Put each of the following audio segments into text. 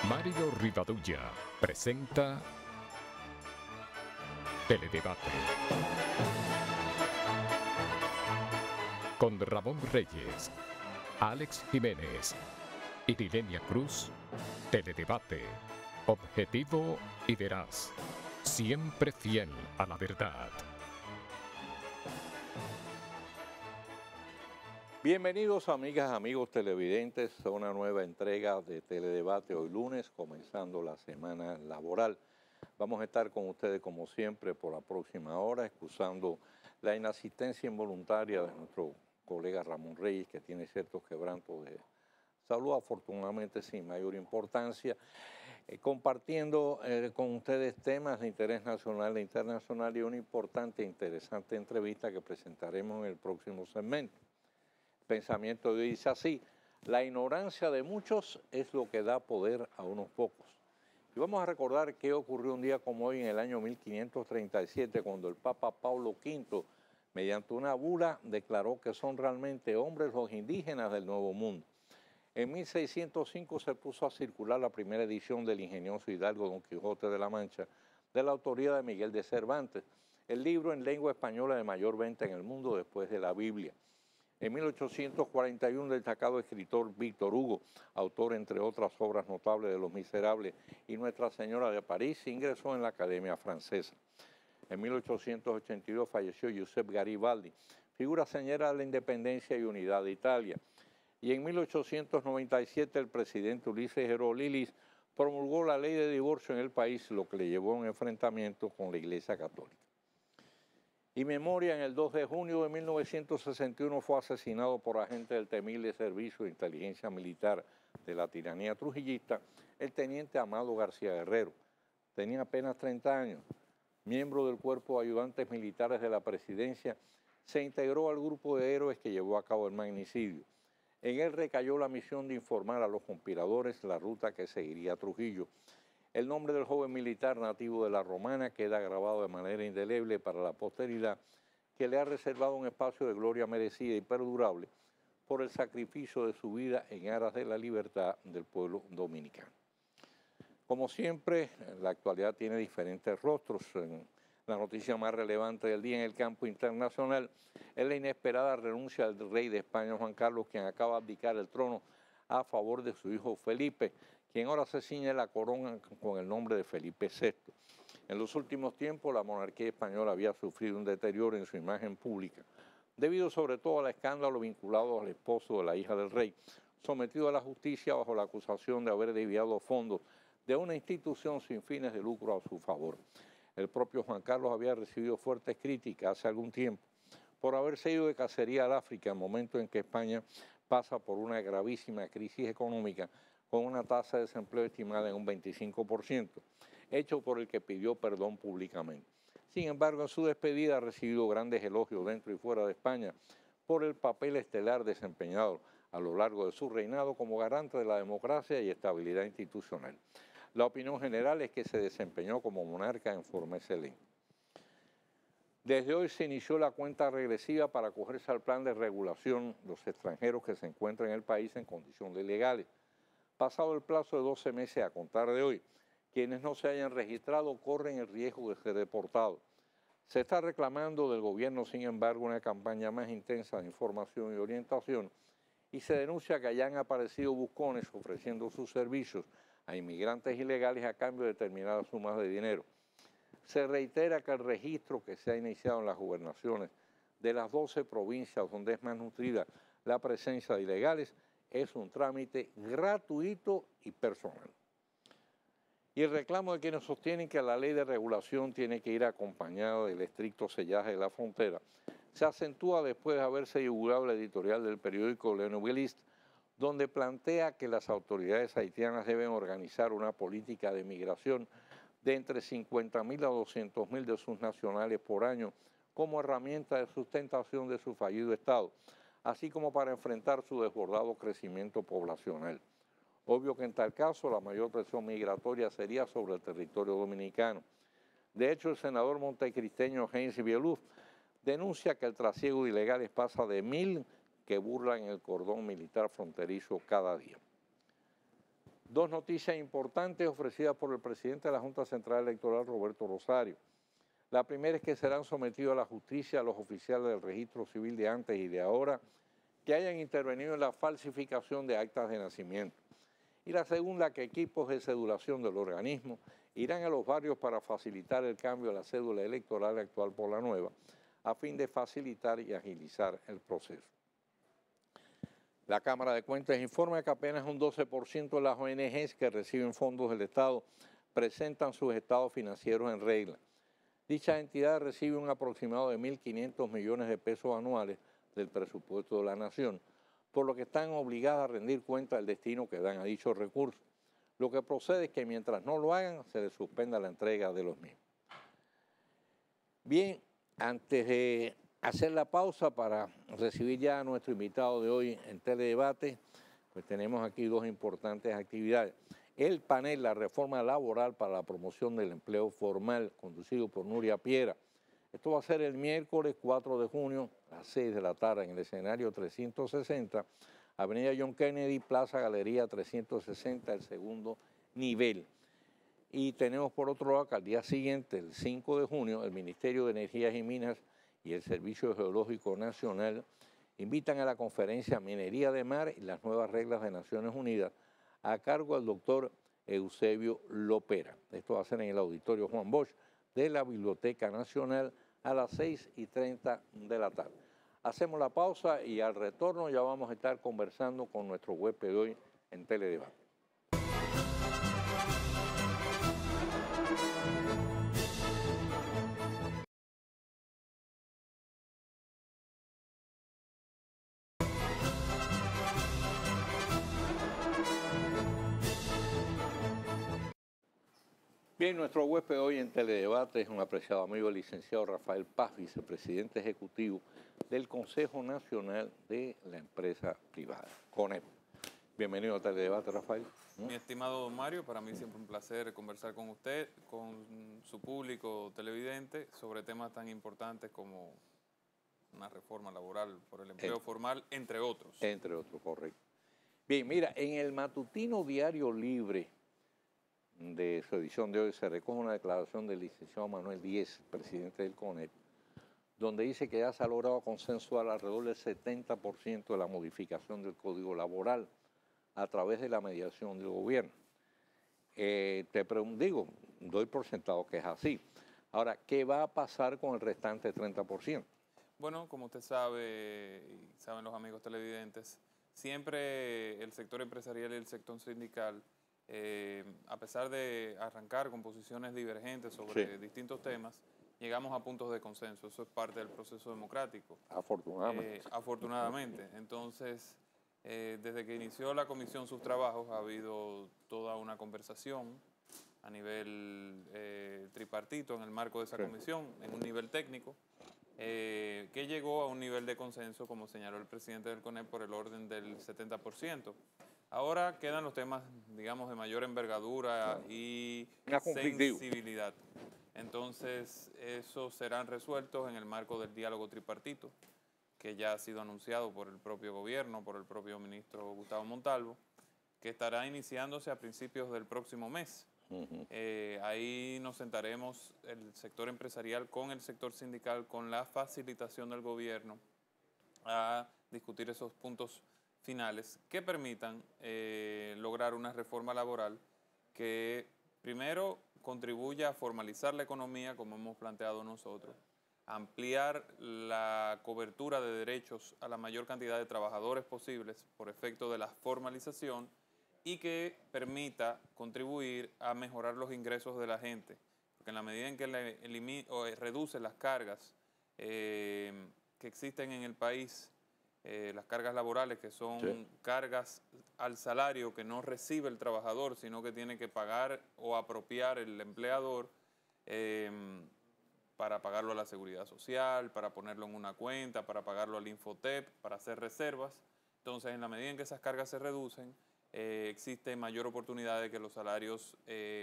Mario Rivadulla presenta Teledebate con Ramón Reyes, Alex Jiménez y Dilenia Cruz. Teledebate, objetivo y veraz, siempre fiel a la verdad. Bienvenidos amigas, amigos televidentes a una nueva entrega de Teledebate hoy lunes, comenzando la semana laboral. Vamos a estar con ustedes como siempre por la próxima hora, excusando la inasistencia involuntaria de nuestro colega Ramón Reyes, que tiene ciertos quebrantos de salud, afortunadamente sin mayor importancia, compartiendo con ustedes temas de interés nacional e internacional y una importante e interesante entrevista que presentaremos en el próximo segmento. Pensamiento de hoy dice así: la ignorancia de muchos es lo que da poder a unos pocos. Y vamos a recordar qué ocurrió un día como hoy en el año 1537, cuando el Papa Pablo V, mediante una bula, declaró que son realmente hombres los indígenas del Nuevo Mundo. En 1605 se puso a circular la primera edición del ingenioso hidalgo Don Quijote de la Mancha, de la autoría de Miguel de Cervantes, el libro en lengua española de mayor venta en el mundo después de la Biblia. En 1841, el destacado escritor Víctor Hugo, autor entre otras obras notables de Los Miserables y Nuestra Señora de París, ingresó en la Academia Francesa. En 1882 falleció Giuseppe Garibaldi, figura señera de la independencia y unidad de Italia. Y en 1897 el presidente Ulises Geró Lilis promulgó la ley de divorcio en el país, lo que le llevó a un enfrentamiento con la Iglesia Católica. Y memoria, en el 2 de junio de 1961 fue asesinado por agentes del temible Servicio de Inteligencia Militar de la tiranía trujillista el teniente Amado García Guerrero. Tenía apenas 30 años. Miembro del Cuerpo de Ayudantes Militares de la Presidencia, se integró al grupo de héroes que llevó a cabo el magnicidio. En él recayó la misión de informar a los conspiradores la ruta que seguiría Trujillo. El nombre del joven militar nativo de La Romana queda grabado de manera indeleble para la posteridad, que le ha reservado un espacio de gloria merecida y perdurable por el sacrificio de su vida en aras de la libertad del pueblo dominicano. Como siempre, la actualidad tiene diferentes rostros. La noticia más relevante del día en el campo internacional es la inesperada renuncia del rey de España, Juan Carlos, quien acaba de abdicar el trono a favor de su hijo Felipe, quien ahora se ciñe la corona con el nombre de Felipe VI. En los últimos tiempos, la monarquía española había sufrido un deterioro en su imagen pública, debido sobre todo al escándalo vinculado al esposo de la hija del rey, sometido a la justicia bajo la acusación de haber desviado fondos de una institución sin fines de lucro a su favor. El propio Juan Carlos había recibido fuertes críticas hace algún tiempo por haberse ido de cacería al África en el momento en que España pasa por una gravísima crisis económica, con una tasa de desempleo estimada en un 25%, hecho por el que pidió perdón públicamente. Sin embargo, en su despedida ha recibido grandes elogios dentro y fuera de España por el papel estelar desempeñado a lo largo de su reinado como garante de la democracia y estabilidad institucional. La opinión general es que se desempeñó como monarca en forma excelente. Desde hoy se inició la cuenta regresiva para acogerse al plan de regulación de los extranjeros que se encuentran en el país en condición de ilegales. Pasado el plazo de 12 meses a contar de hoy, quienes no se hayan registrado corren el riesgo de ser deportados. Se está reclamando del gobierno, sin embargo, una campaña más intensa de información y orientación, y se denuncia que hayan aparecido buscones ofreciendo sus servicios a inmigrantes ilegales a cambio de determinadas sumas de dinero. Se reitera que el registro que se ha iniciado en las gobernaciones de las 12 provincias donde es más nutrida la presencia de ilegales es un trámite gratuito y personal. Y el reclamo de quienes sostienen que la ley de regulación tiene que ir acompañada del estricto sellaje de la frontera se acentúa después de haberse divulgado la editorial del periódico Le Nouvelliste, donde plantea que las autoridades haitianas deben organizar una política de migración de entre 50.000 a 200.000 de sus nacionales por año como herramienta de sustentación de su fallido Estado, así como para enfrentar su desbordado crecimiento poblacional. Obvio que en tal caso la mayor presión migratoria sería sobre el territorio dominicano. De hecho, el senador montecristeño Heinz Bieluf denuncia que el trasiego de ilegales pasa de 1.000 que burlan el cordón militar fronterizo cada día. Dos noticias importantes ofrecidas por el presidente de la Junta Central Electoral, Roberto Rosario. La primera es que serán sometidos a la justicia los oficiales del registro civil de antes y de ahora que hayan intervenido en la falsificación de actas de nacimiento. Y la segunda, que equipos de cedulación del organismo irán a los barrios para facilitar el cambio de la cédula electoral actual por la nueva, a fin de facilitar y agilizar el proceso. La Cámara de Cuentas informa que apenas un 12% de las ONGs que reciben fondos del Estado presentan sus estados financieros en regla. Dicha entidad recibe un aproximado de 1.500 millones de pesos anuales del presupuesto de la Nación, por lo que están obligadas a rendir cuenta del destino que dan a dichos recursos. Lo que procede es que mientras no lo hagan, se les suspenda la entrega de los mismos. Bien, antes de hacer la pausa para recibir ya a nuestro invitado de hoy en Teledebate, pues tenemos aquí dos importantes actividades. El panel La Reforma Laboral para la Promoción del Empleo Formal, conducido por Nuria Piera. Esto va a ser el miércoles 4 de junio a las 6 de la tarde en el escenario 360, Avenida John Kennedy, Plaza Galería 360, el segundo nivel. Y tenemos por otro lado que al día siguiente, el 5 de junio, el Ministerio de Energías y Minas y el Servicio Geológico Nacional invitan a la conferencia Minería de Mar y las nuevas reglas de Naciones Unidas a cargo del doctor Eusebio Lopera. Esto va a ser en el Auditorio Juan Bosch de la Biblioteca Nacional a las 6:30 de la tarde. Hacemos la pausa y al retorno ya vamos a estar conversando con nuestro huésped de hoy en Teledebate. Bien, nuestro huésped hoy en Teledebate es un apreciado amigo, el licenciado Rafael Paz, vicepresidente ejecutivo del Consejo Nacional de la Empresa Privada, CONEP. Bienvenido a Teledebate, Rafael. Mi estimado don Mario, para mí siempre un placer conversar con usted, con su público televidente, sobre temas tan importantes como una reforma laboral por el empleo formal, entre otros. Entre otros, correcto. Bien, mira, en el matutino Diario Libre de su edición de hoy se recoge una declaración del licenciado Manuel Díez, presidente del CONEP, donde dice que ya se ha logrado consensuar alrededor del 70% de la modificación del Código Laboral a través de la mediación del gobierno. Doy por sentado que es así. Ahora, ¿qué va a pasar con el restante 30%? Bueno, como usted sabe, y saben los amigos televidentes, siempre el sector empresarial y el sector sindical, a pesar de arrancar con posiciones divergentes sobre distintos temas, llegamos a puntos de consenso. Eso es parte del proceso democrático. Afortunadamente. Afortunadamente. Entonces, desde que inició la comisión sus trabajos, ha habido toda una conversación a nivel tripartito en el marco de esa comisión, en un nivel técnico, que llegó a un nivel de consenso, como señaló el presidente del CONEP, por el orden del 70%. Ahora quedan los temas, digamos, de mayor envergadura y sensibilidad. Entonces, esos serán resueltos en el marco del diálogo tripartito, que ya ha sido anunciado por el propio gobierno, por el propio ministro Gustavo Montalvo, que estará iniciándose a principios del próximo mes. Ahí nos sentaremos el sector empresarial con el sector sindical, con la facilitación del gobierno, a discutir esos puntos finales que permitan lograr una reforma laboral que primero contribuya a formalizar la economía, como hemos planteado nosotros, ampliar la cobertura de derechos a la mayor cantidad de trabajadores posibles por efecto de la formalización y que permita contribuir a mejorar los ingresos de la gente, porque en la medida en que reduce las cargas que existen en el país, las cargas laborales, que son cargas al salario que no recibe el trabajador, sino que tiene que pagar o apropiar el empleador para pagarlo a la Seguridad Social, para ponerlo en una cuenta, para pagarlo al Infotep, para hacer reservas. Entonces, en la medida en que esas cargas se reducen, existe mayor oportunidad de que los salarios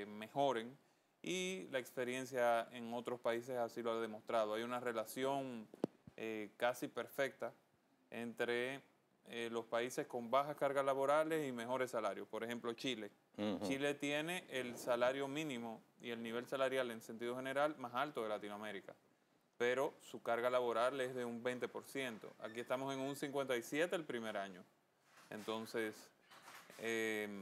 mejoren y la experiencia en otros países así lo ha demostrado. Hay una relación casi perfecta entre los países con bajas cargas laborales y mejores salarios. Por ejemplo, Chile. Chile tiene el salario mínimo y el nivel salarial en sentido general más alto de Latinoamérica, pero su carga laboral es de un 20%. Aquí estamos en un 57% el primer año. Entonces, ese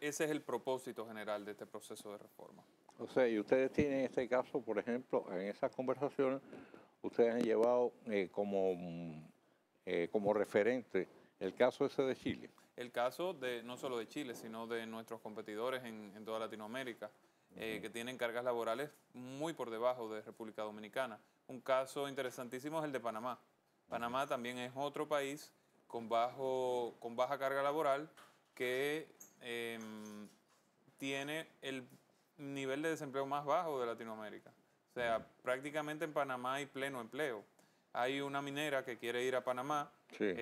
es el propósito general de este proceso de reforma. O sea, y ustedes tienen este caso, por ejemplo, en esas conversaciones, ustedes han llevado como referente el caso ese de Chile. El caso de no solo de Chile, sino de nuestros competidores en toda Latinoamérica, que tienen cargas laborales muy por debajo de República Dominicana. Un caso interesantísimo es el de Panamá. Panamá también es otro país con baja carga laboral que tiene el nivel de desempleo más bajo de Latinoamérica. O sea, prácticamente en Panamá hay pleno empleo. Hay una minera que quiere ir a Panamá, Sí.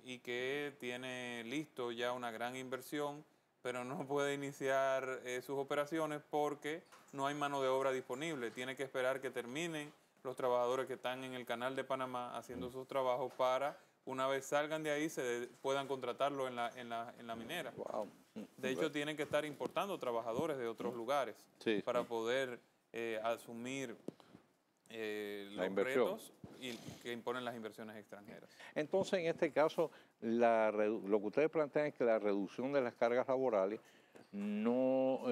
Y que tiene listo ya una gran inversión, pero no puede iniciar sus operaciones porque no hay mano de obra disponible. Tiene que esperar que terminen los trabajadores que están en el canal de Panamá haciendo sus trabajos para, una vez salgan de ahí, puedan contratarlo en la minera. Wow. De hecho, tienen que estar importando trabajadores de otros lugares para poder asumir los retos y que imponen las inversiones extranjeras. Entonces, en este caso, lo que ustedes plantean es que la reducción de las cargas laborales no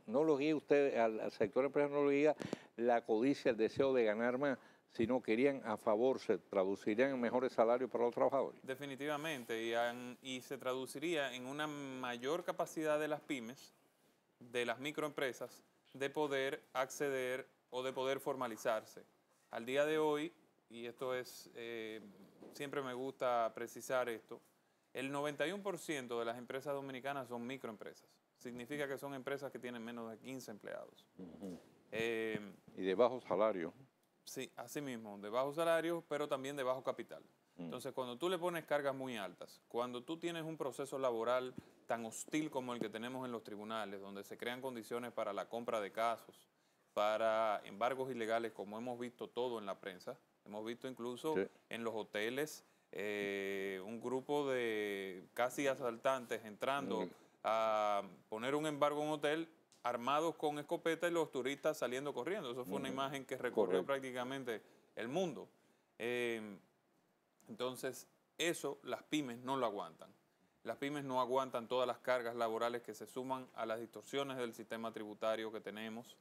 lo guía usted al sector empresarial, no lo guía la codicia, el deseo de ganar más, sino que irían a favor, se traducirían en mejores salarios para los trabajadores. Definitivamente, y se traduciría en una mayor capacidad de las pymes, de las microempresas, de poder acceder o de poder formalizarse. Al día de hoy, y esto es, siempre me gusta precisar esto, el 91% de las empresas dominicanas son microempresas. Significa que son empresas que tienen menos de 15 empleados. Y de bajo salario. Sí, así mismo, de bajo salario, pero también de bajo capital. Entonces, cuando tú le pones cargas muy altas, cuando tú tienes un proceso laboral tan hostil como el que tenemos en los tribunales, donde se crean condiciones para la compra de casos, para embargos ilegales, como hemos visto todo en la prensa, hemos visto incluso en los hoteles un grupo de casi asaltantes entrando a poner un embargo en un hotel armados con escopeta y los turistas saliendo corriendo. Eso fue una imagen que recorrió prácticamente el mundo. Entonces, eso las pymes no lo aguantan. Las pymes no aguantan todas las cargas laborales que se suman a las distorsiones del sistema tributario que tenemos,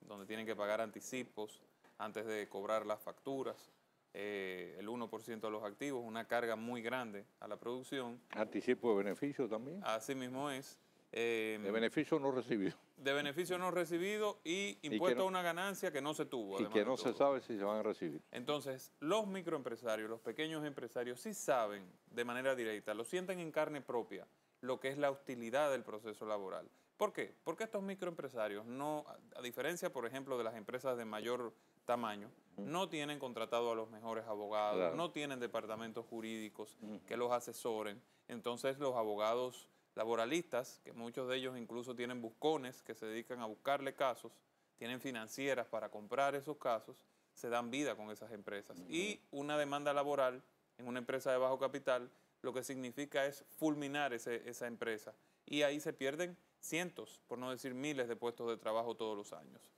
donde tienen que pagar anticipos antes de cobrar las facturas, el 1% de los activos, una carga muy grande a la producción. Anticipo de beneficio también. Así mismo es. De beneficio no recibido. De beneficio no recibido y impuesto a una ganancia que no se tuvo. Y que no se sabe si se van a recibir. Entonces, los microempresarios, los pequeños empresarios, sí saben de manera directa, lo sienten en carne propia, lo que es la hostilidad del proceso laboral. ¿Por qué? Porque estos microempresarios, no, a diferencia, por ejemplo, de las empresas de mayor tamaño, no tienen contratado a los mejores abogados, no tienen departamentos jurídicos que los asesoren. Entonces, los abogados laboralistas, que muchos de ellos incluso tienen buscones que se dedican a buscarle casos, tienen financieras para comprar esos casos, se dan vida con esas empresas. Y una demanda laboral en una empresa de bajo capital, lo que significa es fulminar esa empresa. Y ahí se pierden cientos, por no decir miles de puestos de trabajo todos los años.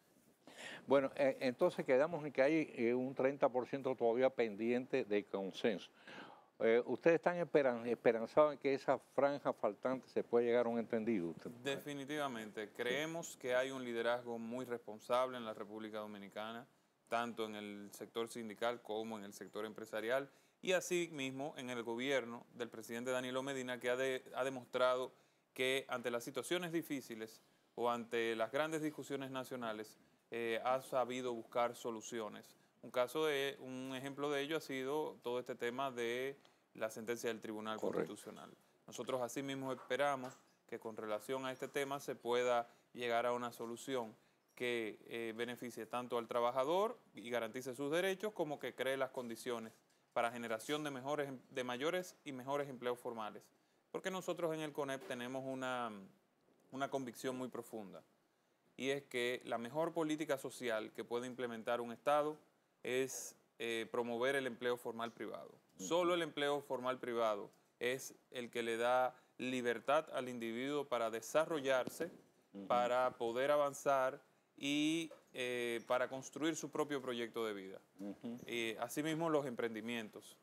Bueno, entonces quedamos en que hay un 30% todavía pendiente de consenso. ¿Ustedes están esperanzados en que esa franja faltante se pueda llegar a un entendido? Definitivamente. Creemos que hay un liderazgo muy responsable en la República Dominicana, tanto en el sector sindical como en el sector empresarial, y asimismo en el gobierno del presidente Danilo Medina, que ha demostrado que ante las situaciones difíciles o ante las grandes discusiones nacionales, ha sabido buscar soluciones. Un ejemplo de ello ha sido todo este tema de la sentencia del Tribunal Constitucional. Nosotros asimismo esperamos que con relación a este tema se pueda llegar a una solución que beneficie tanto al trabajador y garantice sus derechos, como que cree las condiciones para generación de mayores y mejores empleos formales. Porque nosotros en el CONEP tenemos una convicción muy profunda, y es que la mejor política social que puede implementar un Estado es promover el empleo formal privado. Solo el empleo formal privado es el que le da libertad al individuo para desarrollarse, para poder avanzar y para construir su propio proyecto de vida. Asimismo, los emprendimientos.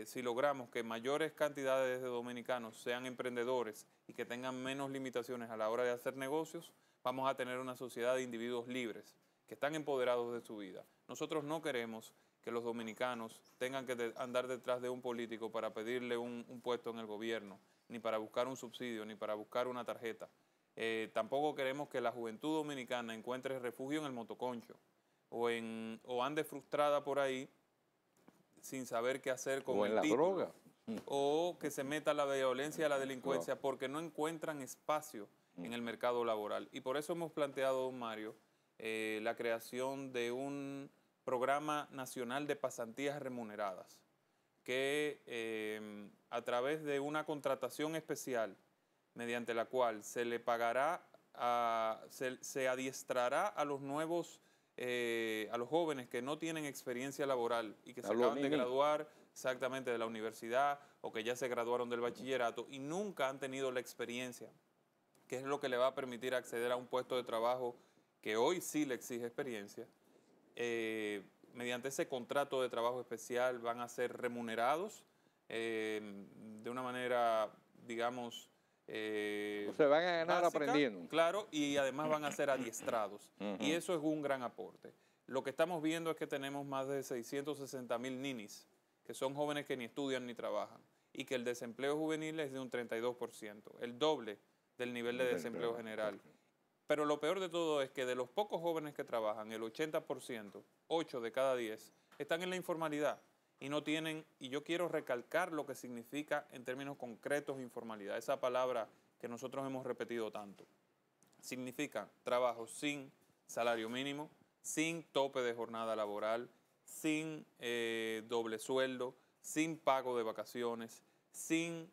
Si logramos que mayores cantidades de dominicanos sean emprendedores y que tengan menos limitaciones a la hora de hacer negocios, vamos a tener una sociedad de individuos libres, que están empoderados de su vida. Nosotros no queremos que los dominicanos tengan que andar detrás de un político para pedirle un puesto en el gobierno, ni para buscar un subsidio, ni para buscar una tarjeta. Tampoco queremos que la juventud dominicana encuentre refugio en el motoconcho o ande frustrada por ahí sin saber qué hacer con el título. O en la droga. O que se meta la violencia y a la delincuencia porque no encuentran espacio en el mercado laboral. Y por eso hemos planteado, don Mario, la creación de un programa nacional de pasantías remuneradas, que a través de una contratación especial, mediante la cual se le pagará, se adiestrará a los nuevos, a los jóvenes que no tienen experiencia laboral y que se acaban de graduar exactamente de la universidad o que ya se graduaron del bachillerato y nunca han tenido la experiencia, que es lo que le va a permitir acceder a un puesto de trabajo que hoy sí le exige experiencia. Mediante ese contrato de trabajo especial van a ser remunerados de una manera, digamos, se van a ganar básica, aprendiendo. Claro, y además van a ser adiestrados. Y eso es un gran aporte. Lo que estamos viendo es que tenemos más de 660,000 ninis, que son jóvenes que ni estudian ni trabajan, y que el desempleo juvenil es de un 32%, el doble del nivel de desempleo general. Pero lo peor de todo es que de los pocos jóvenes que trabajan, el 80%, 8 de cada 10, están en la informalidad y no tienen, y yo quiero recalcar lo que significa en términos concretos informalidad, esa palabra que nosotros hemos repetido tanto. Significa trabajo sin salario mínimo, sin tope de jornada laboral, sin doble sueldo, sin pago de vacaciones, sin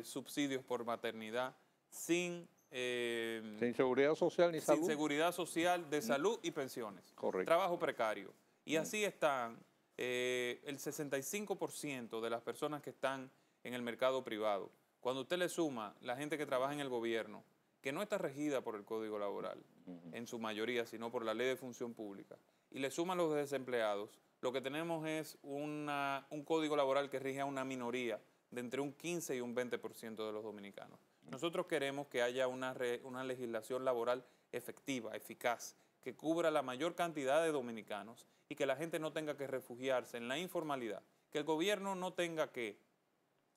subsidios por maternidad, sin seguridad social ni salud. Sin seguridad social, de salud y pensiones. Correcto. Trabajo precario. Y así están el 65% de las personas que están en el mercado privado. Cuando usted le suma la gente que trabaja en el gobierno, que no está regida por el Código Laboral, en su mayoría, sino por la Ley de Función Pública, y le suman los desempleados, lo que tenemos es un Código Laboral que rige a una minoría de entre un 15 y un 20% de los dominicanos. Nosotros queremos que haya una legislación laboral efectiva, eficaz, que cubra la mayor cantidad de dominicanos y que la gente no tenga que refugiarse en la informalidad, que el gobierno no tenga que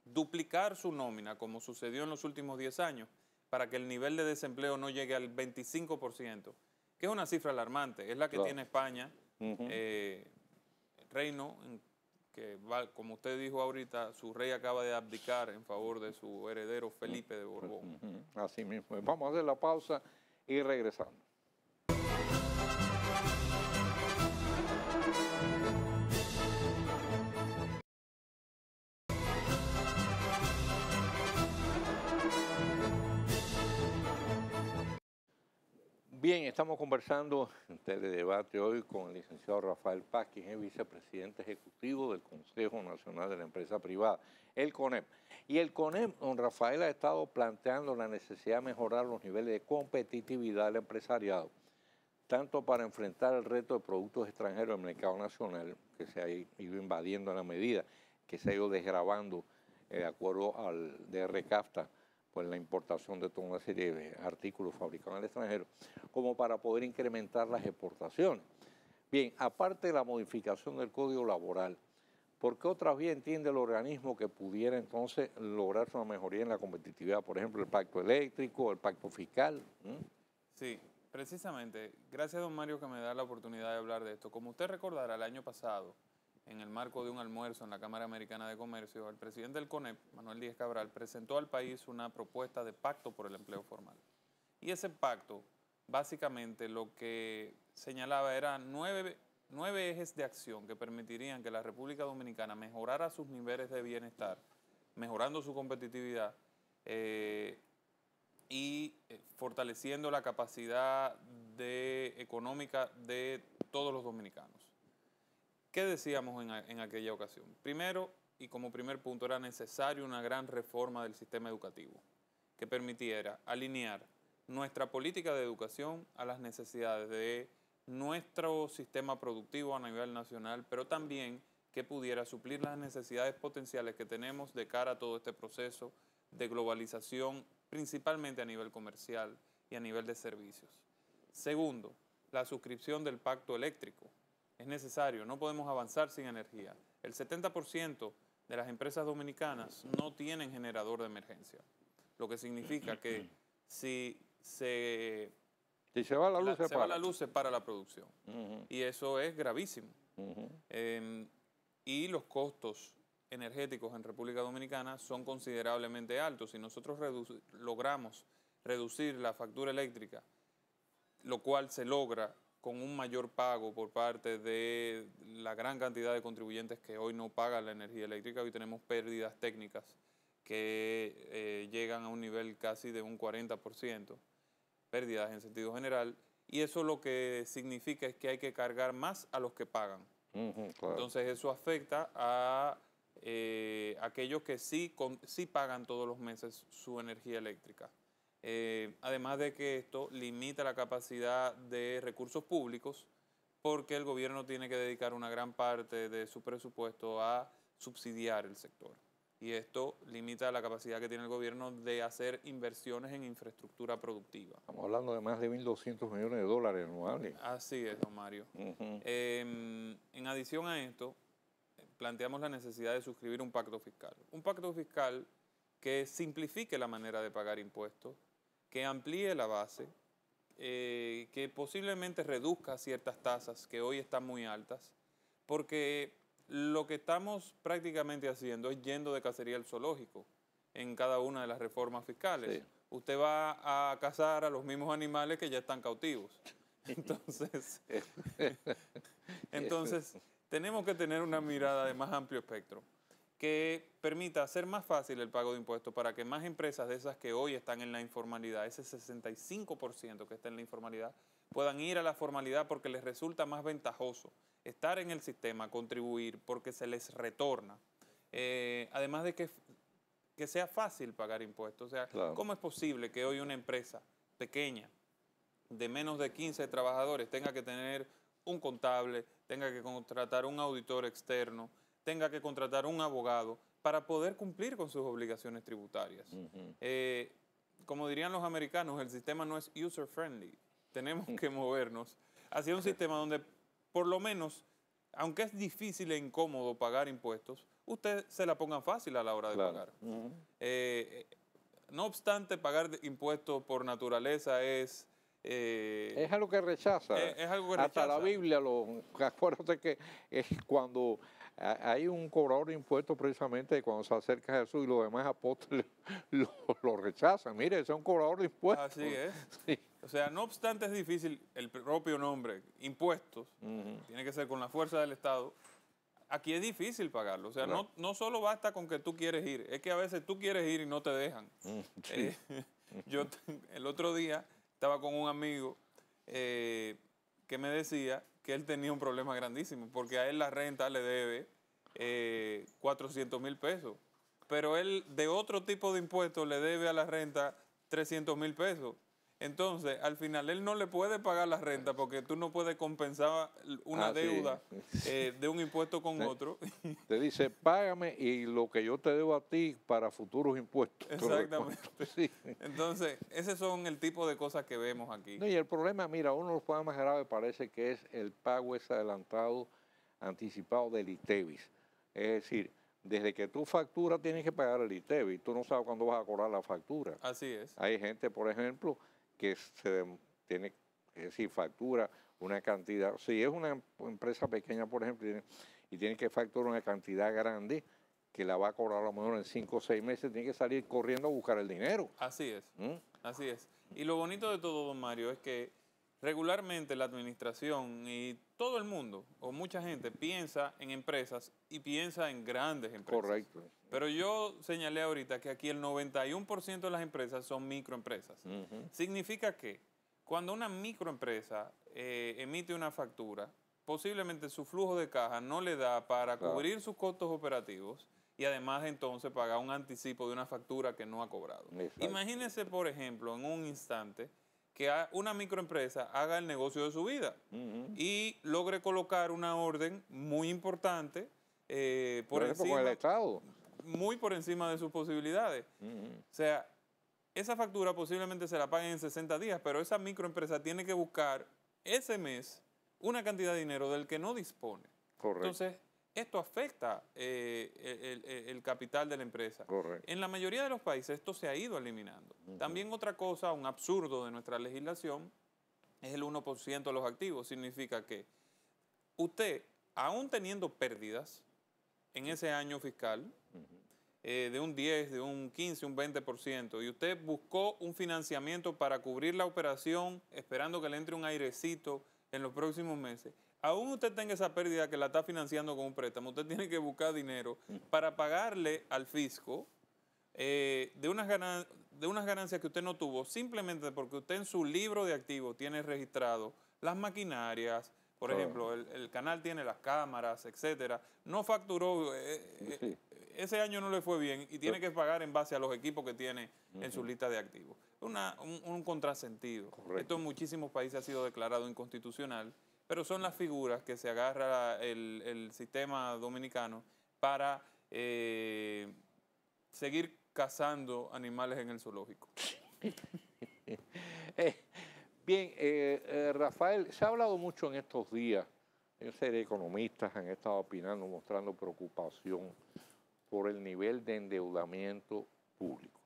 duplicar su nómina, como sucedió en los últimos 10 años, para que el nivel de desempleo no llegue al 25%, que es una cifra alarmante, es la que tiene España, reino que, como usted dijo ahorita, su rey acaba de abdicar en favor de su heredero Felipe de Borbón. Así mismo. Vamos a hacer la pausa y regresamos. Bien, estamos conversando en Teledebate hoy con el licenciado Rafael Paz, quien es vicepresidente ejecutivo del Consejo Nacional de la Empresa Privada, el CONEP. Y el CONEP, don Rafael, ha estado planteando la necesidad de mejorar los niveles de competitividad del empresariado, tanto para enfrentar el reto de productos extranjeros en el mercado nacional, que se ha ido invadiendo a la medida que se ha ido desgravando de acuerdo al DR-CAFTA, pues la importación de toda una serie de artículos fabricados en el extranjero, como para poder incrementar las exportaciones. Bien, aparte de la modificación del Código Laboral, ¿por qué otra vía entiende el organismo que pudiera entonces lograrse una mejoría en la competitividad? Por ejemplo, el pacto eléctrico, el pacto fiscal. Sí, precisamente. Gracias, don Mario, que me da la oportunidad de hablar de esto. Como usted recordará, el año pasado, en el marco de un almuerzo en la Cámara Americana de Comercio, el presidente del CONEP, Manuel Díaz Cabral, presentó al país una propuesta de pacto por el empleo formal. Y ese pacto, básicamente, lo que señalaba era 9 9 ejes de acción que permitirían que la República Dominicana mejorara sus niveles de bienestar, mejorando su competitividad y fortaleciendo la capacidad económica de todos los dominicanos. ¿Qué decíamos en aquella ocasión? Primero, y como primer punto, era necesario una gran reforma del sistema educativo que permitiera alinear nuestra política de educación a las necesidades de nuestro sistema productivo a nivel nacional, pero también que pudiera suplir las necesidades potenciales que tenemos de cara a todo este proceso de globalización, principalmente a nivel comercial y a nivel de servicios. Segundo, la suscripción del pacto eléctrico. Es necesario, no podemos avanzar sin energía. El 70% de las empresas dominicanas no tienen generador de emergencia, lo que significa que si se va la luz, se para la producción. Y eso es gravísimo. Y los costos energéticos en República Dominicana son considerablemente altos. Si nosotros logramos reducir la factura eléctrica, lo cual se logra con un mayor pago por parte de la gran cantidad de contribuyentes que hoy no pagan la energía eléctrica. Hoy tenemos pérdidas técnicas que llegan a un nivel casi de un 40%, pérdidas en sentido general, y eso lo que significa es que hay que cargar más a los que pagan. Claro. Entonces eso afecta a aquellos que sí pagan todos los meses su energía eléctrica. Además de que esto limita la capacidad de recursos públicos porque el gobierno tiene que dedicar una gran parte de su presupuesto a subsidiar el sector. Y esto limita la capacidad que tiene el gobierno de hacer inversiones en infraestructura productiva. Estamos hablando de más de 1.200 millones de dólares anuales. Así es, don Mario. En adición a esto, planteamos la necesidad de suscribir un pacto fiscal. Un pacto fiscal que simplifique la manera de pagar impuestos, que amplíe la base, que posiblemente reduzca ciertas tasas que hoy están muy altas, porque lo que estamos prácticamente haciendo es yendo de cacería al zoológico en cada una de las reformas fiscales. Sí. Usted va a cazar a los mismos animales que ya están cautivos. Entonces tenemos que tener una mirada de más amplio espectro que permita hacer más fácil el pago de impuestos para que más empresas de esas que hoy están en la informalidad, ese 65% que está en la informalidad, puedan ir a la formalidad porque les resulta más ventajoso estar en el sistema, contribuir, porque se les retorna. Además de que sea fácil pagar impuestos. O sea, claro, ¿cómo es posible que hoy una empresa pequeña de menos de 15 trabajadores tenga que tener un contable, tenga que contratar un auditor externo, tenga que contratar un abogado para poder cumplir con sus obligaciones tributarias? Como dirían los americanos, el sistema no es user-friendly. Tenemos que movernos hacia un sistema donde, por lo menos, aunque es difícil e incómodo pagar impuestos, usted se la ponga fácil a la hora de pagar. No obstante, pagar impuestos por naturaleza es algo que rechaza. Es algo que rechaza. Hasta la Biblia, acuérdate que es cuando hay un cobrador de impuestos precisamente cuando se acerca a Jesús y los demás apóstoles lo rechazan. Mire, ese es un cobrador de impuestos. Así es. Sí. O sea, no obstante es difícil, el propio nombre, impuestos, tiene que ser con la fuerza del Estado. Aquí es difícil pagarlo. O sea, claro, no solo basta con que tú quieres ir, es que a veces tú quieres ir y no te dejan. Sí. Yo el otro día estaba con un amigo que me decía que él tenía un problema grandísimo porque a él la renta le debe 400,000 pesos, pero él de otro tipo de impuestos le debe a la renta 300,000 pesos. Entonces, al final, él no le puede pagar la renta porque tú no puedes compensar una deuda de un impuesto con otro. Te dice, págame y lo que yo te debo a ti para futuros impuestos. Exactamente. Sí. Entonces, esos son el tipo de cosas que vemos aquí. No, y el problema, mira, uno de los problemas más graves parece que es el pago ese adelantado, anticipado del ITEVIS. Es decir, desde que tú facturas tienes que pagar el ITEVIS. Tú no sabes cuándo vas a cobrar la factura. Así es. Hay gente, por ejemplo, que tiene que decir, factura una cantidad. Si es una empresa pequeña, por ejemplo, y tiene que facturar una cantidad grande, que la va a cobrar a lo mejor en 5 o 6 meses, tiene que salir corriendo a buscar el dinero. Así es, así es. Y lo bonito de todo, don Mario, es que regularmente la administración y todo el mundo, o mucha gente, piensa en empresas y piensa en grandes empresas. Correcto. Pero yo señalé ahorita que aquí el 91% de las empresas son microempresas. Significa que cuando una microempresa emite una factura, posiblemente su flujo de caja no le da para cubrir sus costos operativos y además entonces pagar un anticipo de una factura que no ha cobrado. Exacto. Imagínense, por ejemplo, en un instante que una microempresa haga el negocio de su vida y logre colocar una orden muy importante por encima, con el Estado. muy por encima de sus posibilidades. O sea, esa factura posiblemente se la paguen en 60 días, pero esa microempresa tiene que buscar ese mes una cantidad de dinero del que no dispone. Correcto. Entonces, esto afecta el capital de la empresa. Correcto. En la mayoría de los países esto se ha ido eliminando. También otra cosa, un absurdo de nuestra legislación, es el 1% de los activos. Significa que usted, aún teniendo pérdidas en ese año fiscal, de un 10, de un 15, un 20%, y usted buscó un financiamiento para cubrir la operación, esperando que le entre un airecito en los próximos meses, aún usted tenga esa pérdida que la está financiando con un préstamo, usted tiene que buscar dinero para pagarle al fisco de unas ganancias que usted no tuvo, simplemente porque usted en su libro de activos tiene registrado las maquinarias, por ejemplo, el canal tiene las cámaras, etcétera, no facturó, ese año no le fue bien y tiene que pagar en base a los equipos que tiene en su lista de activos. Un contrasentido. Correcto. Esto en muchísimos países ha sido declarado inconstitucional, pero son las figuras que se agarra el sistema dominicano para seguir cazando animales en el zoológico. Bien, Rafael, se ha hablado mucho en estos días, una serie de economistas han estado opinando, mostrando preocupación por el nivel de endeudamiento público.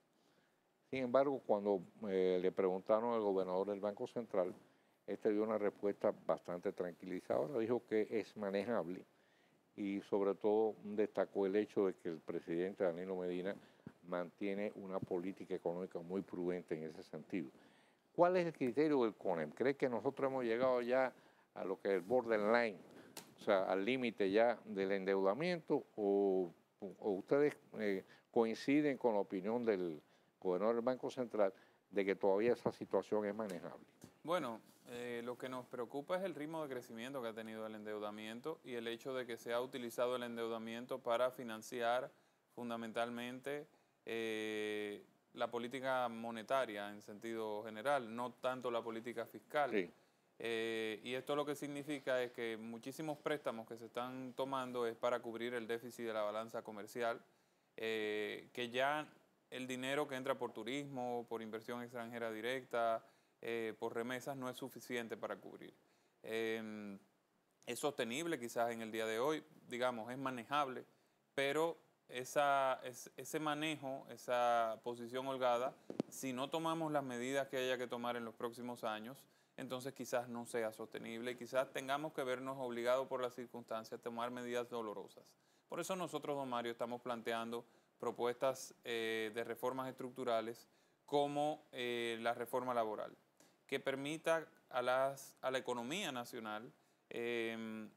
Sin embargo, cuando le preguntaron al gobernador del Banco Central, este dio una respuesta bastante tranquilizadora, dijo que es manejable y sobre todo destacó el hecho de que el presidente Danilo Medina mantiene una política económica muy prudente en ese sentido. ¿Cuál es el criterio del CONEP? ¿Cree que nosotros hemos llegado ya a lo que es el borderline, o sea, al límite ya del endeudamiento, o ustedes coinciden con la opinión del gobernador del Banco Central de que todavía esa situación es manejable? Bueno, lo que nos preocupa es el ritmo de crecimiento que ha tenido el endeudamiento y el hecho de que se ha utilizado el endeudamiento para financiar fundamentalmente la política monetaria en sentido general, no tanto la política fiscal. Sí. Y esto lo que significa es que muchísimos préstamos que se están tomando es para cubrir el déficit de la balanza comercial, que ya el dinero que entra por turismo, por inversión extranjera directa, por remesas no es suficiente para cubrir. Es sostenible quizás en el día de hoy, digamos, es manejable, pero ese manejo, esa posición holgada, si no tomamos las medidas que haya que tomar en los próximos años, entonces quizás no sea sostenible y quizás tengamos que vernos obligados por las circunstancias a tomar medidas dolorosas. Por eso nosotros, don Mario, estamos planteando propuestas de reformas estructurales como la reforma laboral, que permita a la economía nacional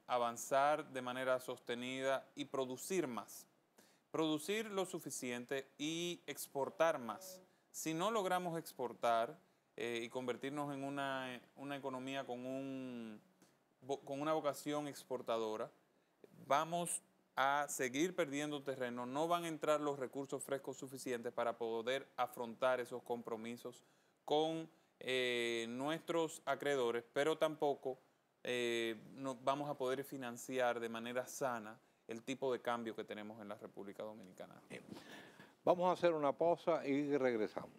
avanzar de manera sostenida y producir más. Producir lo suficiente y exportar más. Si no logramos exportar y convertirnos en una economía con una vocación exportadora, vamos a seguir perdiendo terreno, no van a entrar los recursos frescos suficientes para poder afrontar esos compromisos con nuestros acreedores, pero tampoco no vamos a poder financiar de manera sana el tipo de cambio que tenemos en la República Dominicana. Bien. Vamos a hacer una pausa y regresamos.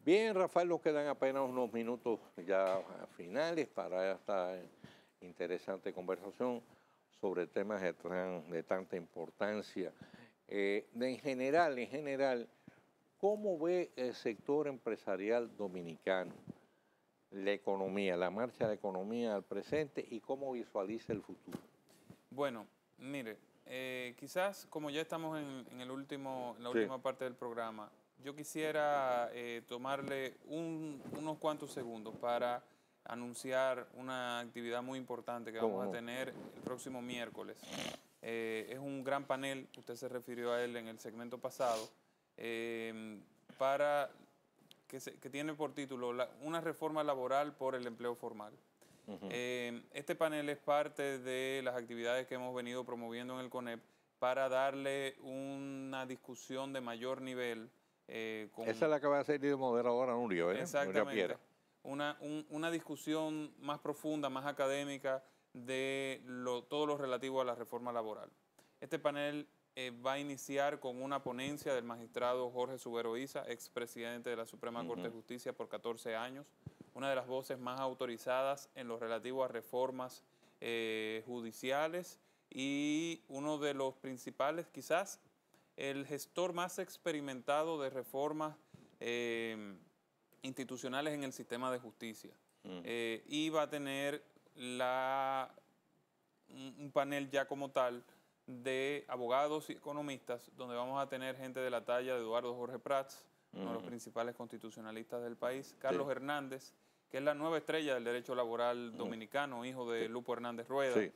Bien, Rafael, nos quedan apenas unos minutos ya finales para esta interesante conversación sobre temas de tanta importancia. En general, ¿cómo ve el sector empresarial dominicano la economía, la marcha de la economía al presente y cómo visualiza el futuro? Bueno, mire, quizás como ya estamos en la Sí. última parte del programa, yo quisiera tomarle unos cuantos segundos para anunciar una actividad muy importante que ¿Cómo vamos a no? tener el próximo miércoles. Es un gran panel, usted se refirió a él en el segmento pasado, para que tiene por título una reforma laboral por el empleo formal. Ujú. Este panel es parte de las actividades que hemos venido promoviendo en el CONEP para darle una discusión de mayor nivel. Esa es la que va a ser de moderadora Nuria, ¿verdad? Nuria Exactamente, Piera. una discusión más profunda, más académica de todo lo relativo a la reforma laboral. Este panel va a iniciar con una ponencia del magistrado Jorge Subero Isa, expresidente de la Suprema Corte de Justicia por 14 años, una de las voces más autorizadas en lo relativo a reformas judiciales y uno de los principales, quizás el gestor más experimentado de reformas institucionales en el sistema de justicia. Y va a tener un panel ya como tal de abogados y economistas, donde vamos a tener gente de la talla de Eduardo Jorge Prats, uno de los principales constitucionalistas del país, Carlos Hernández, que es la nueva estrella del derecho laboral dominicano, hijo de Lupo Hernández Rueda, Sí.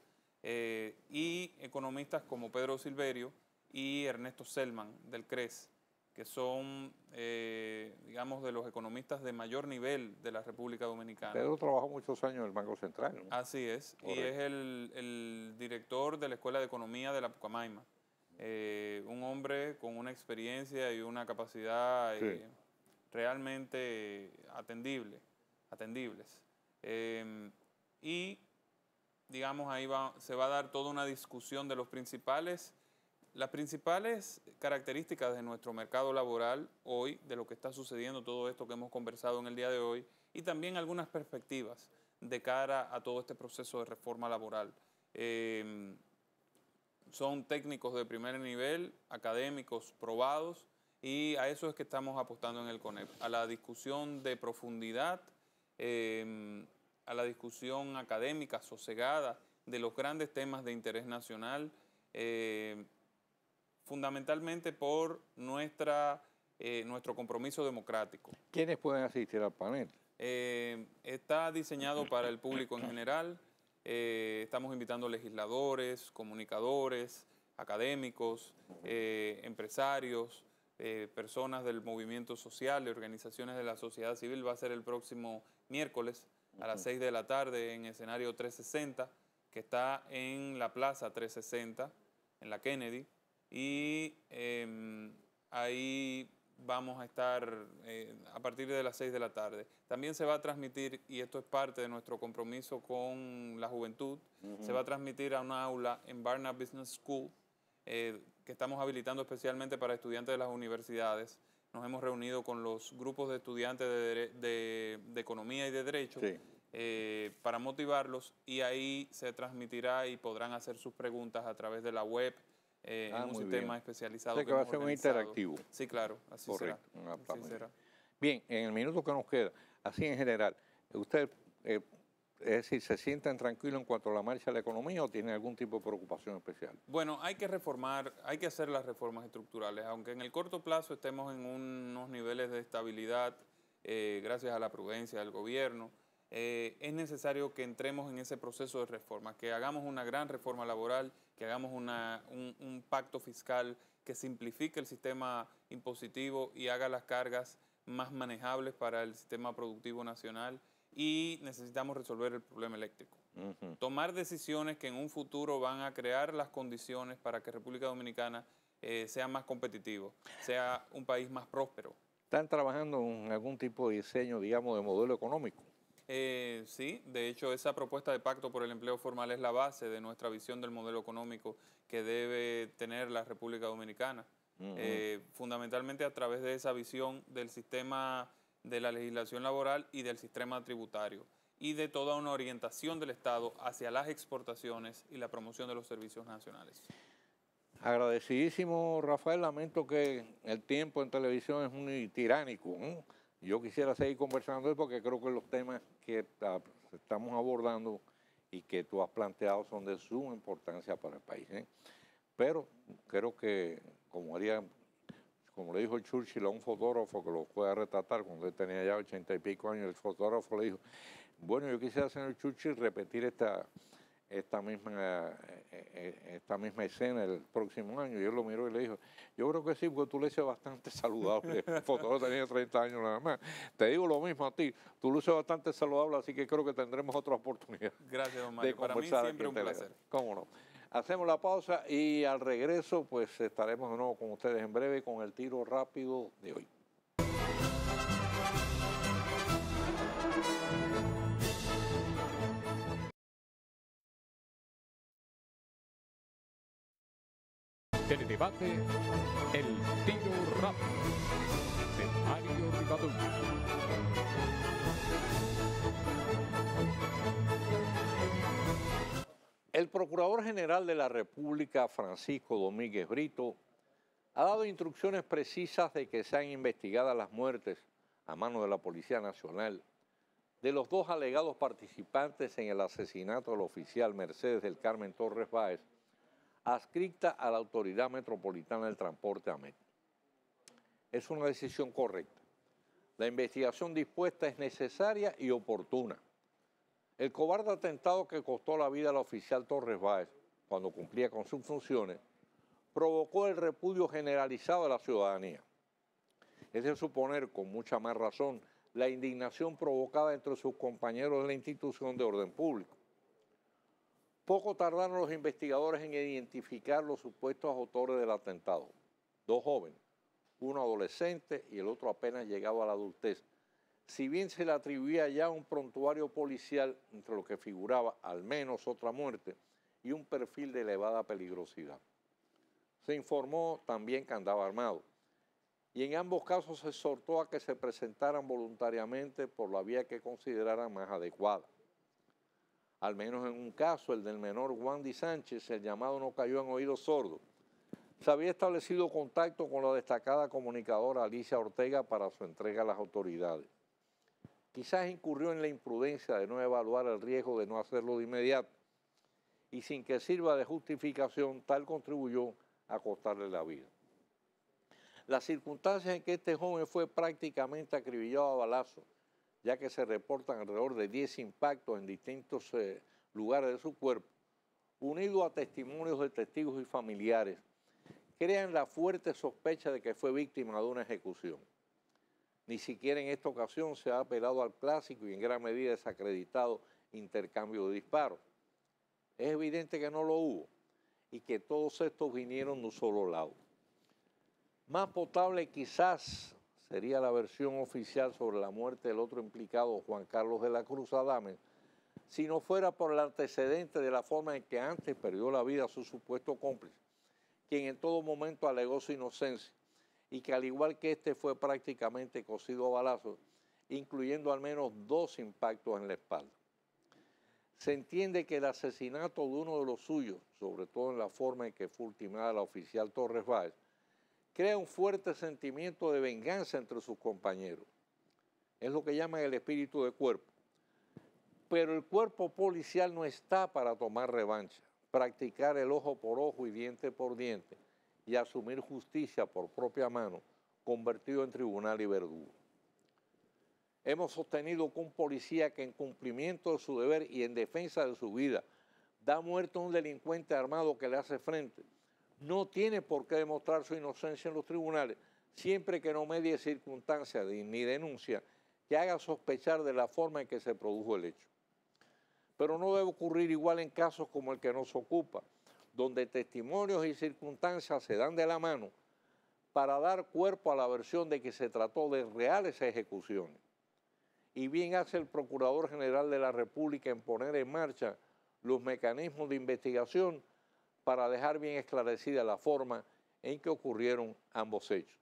y economistas como Pedro Silverio y Ernesto Selman del CRES, que son, digamos, de los economistas de mayor nivel de la República Dominicana. Pedro trabajó muchos años en el Banco Central, ¿no? Así es, y Correcto. es el director de la Escuela de Economía de la Pucamaima. Un hombre con una experiencia y una capacidad Sí. realmente atendibles. Y, digamos, ahí se va a dar toda una discusión de las principales características de nuestro mercado laboral hoy, de lo que está sucediendo, todo esto que hemos conversado en el día de hoy, y también algunas perspectivas de cara a todo este proceso de reforma laboral. Son técnicos de primer nivel, académicos probados, y a eso es que estamos apostando en el CONEP, a la discusión de profundidad, a la discusión académica, sosegada, de los grandes temas de interés nacional, fundamentalmente por nuestro compromiso democrático. ¿Quiénes pueden asistir al panel? Está diseñado para el público en general. Estamos invitando legisladores, comunicadores, académicos, empresarios, personas del movimiento social, de organizaciones de la sociedad civil. Va a ser el próximo miércoles a las 6 de la tarde en escenario 360, que está en la Plaza 360, en la Kennedy. Y ahí vamos a estar a partir de las 6 de la tarde. También se va a transmitir, y esto es parte de nuestro compromiso con la juventud, se va a transmitir a una aula en Barnard Business School, que estamos habilitando especialmente para estudiantes de las universidades. Nos hemos reunido con los grupos de estudiantes de economía y de derecho, Sí. para motivarlos, y ahí se transmitirá y podrán hacer sus preguntas a través de la web, en un Muy sistema bien. especializado. O sea que hemos va a ser muy organizado. interactivo. Sí, claro, así Correcto. será. Así será. Bien, en el minuto que nos queda, así en general, ¿usted, es decir, se sienten tranquilos en cuanto a la marcha de la economía o tienen algún tipo de preocupación especial? Bueno, hay que reformar, hay que hacer las reformas estructurales, aunque en el corto plazo estemos en unos niveles de estabilidad, gracias a la prudencia del gobierno. Es necesario que entremos en ese proceso de reforma, que hagamos una gran reforma laboral, que hagamos un pacto fiscal que simplifique el sistema impositivo y haga las cargas más manejables para el sistema productivo nacional, y necesitamos resolver el problema eléctrico. Tomar decisiones que en un futuro van a crear las condiciones para que República Dominicana sea más competitivo, sea un país más próspero. ¿Están trabajando en algún tipo de diseño, digamos, de modelo económico? Sí, de hecho esa propuesta de pacto por el empleo formal es la base de nuestra visión del modelo económico que debe tener la República Dominicana. Fundamentalmente a través de esa visión del sistema de la legislación laboral y del sistema tributario, y de toda una orientación del Estado hacia las exportaciones y la promoción de los servicios nacionales. Agradecidísimo, Rafael. Lamento que el tiempo en televisión es muy tiránico, ¿no? Yo quisiera seguir conversando porque creo que los temas que estamos abordando y que tú has planteado son de suma importancia para el país, ¿eh? Pero creo que, como le dijo Churchill a un fotógrafo que lo fue a retratar cuando él tenía ya 80 y pico años, el fotógrafo le dijo, bueno, yo quisiera, señor Churchill, repetir esta misma escena el próximo año. Y él lo miró y le dijo, yo creo que sí, porque tú luces bastante saludable. El fotógrafo tenía 30 años nada más. Te digo lo mismo a ti, tú luces bastante saludable, así que creo que tendremos otra oportunidad. Gracias, don Mario. Para mí siempre un placer. ¿Cómo no? Hacemos la pausa y al regreso pues estaremos de nuevo con ustedes en breve con el tiro rápido de hoy. Teledebate El Tiro Rápido de Mario Rivadeneira. El Procurador General de la República, Francisco Domínguez Brito, ha dado instrucciones precisas de que sean investigadas las muertes a mano de la Policía Nacional de los dos alegados participantes en el asesinato del oficial Mercedes del Carmen Torres Báez, adscrita a la Autoridad Metropolitana del Transporte AMET. Es una decisión correcta. La investigación dispuesta es necesaria y oportuna. El cobarde atentado que costó la vida al oficial Torres Báez cuando cumplía con sus funciones provocó el repudio generalizado de la ciudadanía. Es de suponer, con mucha más razón, la indignación provocada entre sus compañeros de la institución de orden público. Poco tardaron los investigadores en identificar los supuestos autores del atentado. Dos jóvenes, uno adolescente y el otro apenas llegado a la adultez. Si bien se le atribuía ya un prontuario policial entre lo que figuraba al menos otra muerte y un perfil de elevada peligrosidad. Se informó también que andaba armado y en ambos casos se exhortó a que se presentaran voluntariamente por la vía que consideraran más adecuada. Al menos en un caso, el del menor Wandy Sánchez, el llamado no cayó en oídos sordos. Se había establecido contacto con la destacada comunicadora Alicia Ortega para su entrega a las autoridades. Quizás incurrió en la imprudencia de no evaluar el riesgo de no hacerlo de inmediato y sin que sirva de justificación, tal contribuyó a costarle la vida. Las circunstancias en que este joven fue prácticamente acribillado a balazos, ya que se reportan alrededor de 10 impactos en distintos lugares de su cuerpo, unido a testimonios de testigos y familiares, crean la fuerte sospecha de que fue víctima de una ejecución. Ni siquiera en esta ocasión se ha apelado al clásico y en gran medida desacreditado intercambio de disparos. Es evidente que no lo hubo y que todos estos vinieron de un solo lado. Más potable quizás sería la versión oficial sobre la muerte del otro implicado, Juan Carlos de la Cruz Adames, si no fuera por el antecedente de la forma en que antes perdió la vida su supuesto cómplice, quien en todo momento alegó su inocencia y que al igual que este fue prácticamente cosido a balazos, incluyendo al menos 2 impactos en la espalda. Se entiende que el asesinato de uno de los suyos, sobre todo en la forma en que fue ultimada la oficial Torres Báez, crea un fuerte sentimiento de venganza entre sus compañeros. Es lo que llaman el espíritu de cuerpo. Pero el cuerpo policial no está para tomar revancha, practicar el ojo por ojo y diente por diente y asumir justicia por propia mano, convertido en tribunal y verdugo. Hemos sostenido que un policía que en cumplimiento de su deber y en defensa de su vida da muerte a un delincuente armado que le hace frente, no tiene por qué demostrar su inocencia en los tribunales, siempre que no medie circunstancias ni denuncia que haga sospechar de la forma en que se produjo el hecho. Pero no debe ocurrir igual en casos como el que nos ocupa, donde testimonios y circunstancias se dan de la mano para dar cuerpo a la versión de que se trató de reales ejecuciones. Y bien hace el Procurador General de la República en poner en marcha los mecanismos de investigación para dejar bien esclarecida la forma en que ocurrieron ambos hechos.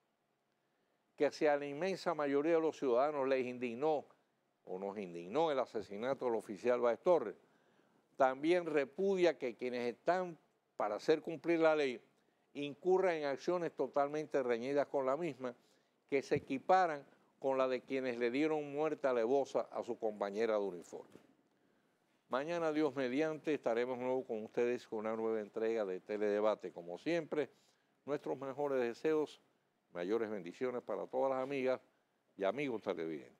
Que si a la inmensa mayoría de los ciudadanos les indignó o nos indignó el asesinato del oficial Báez Torres, también repudia que quienes están para hacer cumplir la ley incurra en acciones totalmente reñidas con la misma, que se equiparan con la de quienes le dieron muerte alevosa a su compañera de uniforme. Mañana, Dios mediante, estaremos nuevo con ustedes con una nueva entrega de Teledebate. Como siempre, nuestros mejores deseos, mayores bendiciones para todas las amigas y amigos televidentes.